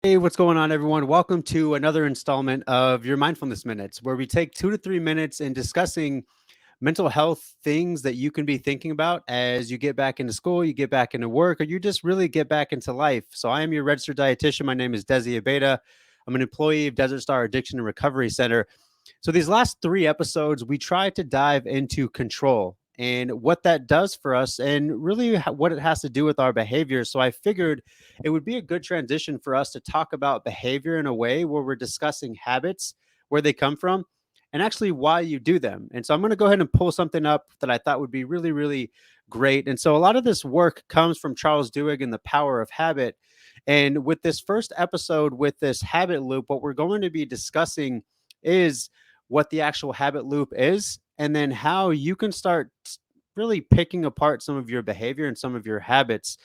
Hey, what's going on, everyone? Welcome to another installment of your Mindfulness Minutes, where we take 2 to 3 minutes in discussing mental health things that you can be thinking about as you get back into school, you get back into work, or you just really get back into life. So, I am your registered dietitian. My name is Desi Abeda. I'm an employee of Desert Star Addiction and Recovery Center. So, these last 3 episodes, we try to dive into control and what that does for us and really what it has to do with our behavior. So, I figured it would be a good transition for us to talk about behavior in a way where we're discussing habits, where they come from, and actually why you do them. And so, I'm going to go ahead and pull something up that I thought would be really, really great. And so, a lot of this work comes from Charles Duhigg and the Power of Habit. And with this first episode, with this habit loop, what we're going to be discussing is what the actual habit loop is, and then how you can start really picking apart some of your behavior and some of your habits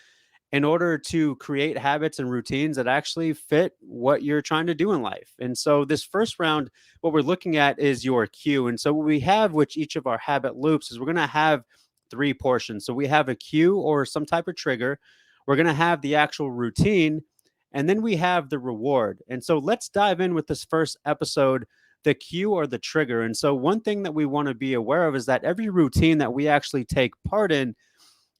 in order to create habits and routines that actually fit what you're trying to do in life. And so, this first round, what we're looking at is your cue. And so, what we have, which each of our habit loops is, we're going to have three portions. So, we have a cue or some type of trigger, we're going to have the actual routine, and then we have the reward. And so, let's dive in with this first episode, the cue or the trigger. And so, one thing that we want to be aware of is that every routine that we actually take part in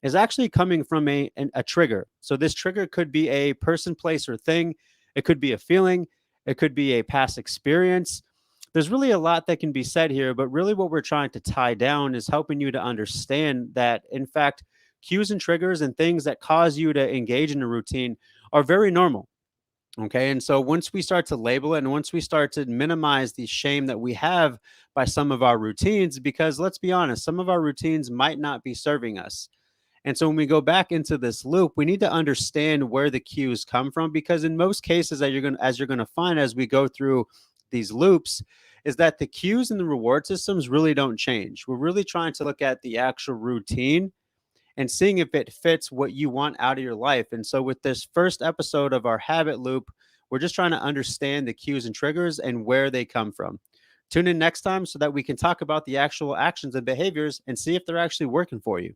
is actually coming from a trigger. So this trigger could be a person, place, or thing. It could be a feeling. It could be a past experience. There's really a lot that can be said here, but really what we're trying to tie down is helping you to understand that, in fact, cues and triggers and things that cause you to engage in a routine are very normal. Okay. And so once we start to label it and once we start to minimize the shame that we have by some of our routines, because let's be honest, some of our routines might not be serving us. And so when we go back into this loop, we need to understand where the cues come from, because in most cases, as you're going to find as we go through these loops, is that the cues and the reward systems really don't change. We're really trying to look at the actual routine and seeing if it fits what you want out of your life. And so with this first episode of our habit loop, we're just trying to understand the cues and triggers and where they come from. Tune in next time so that we can talk about the actual actions and behaviors and see if they're actually working for you.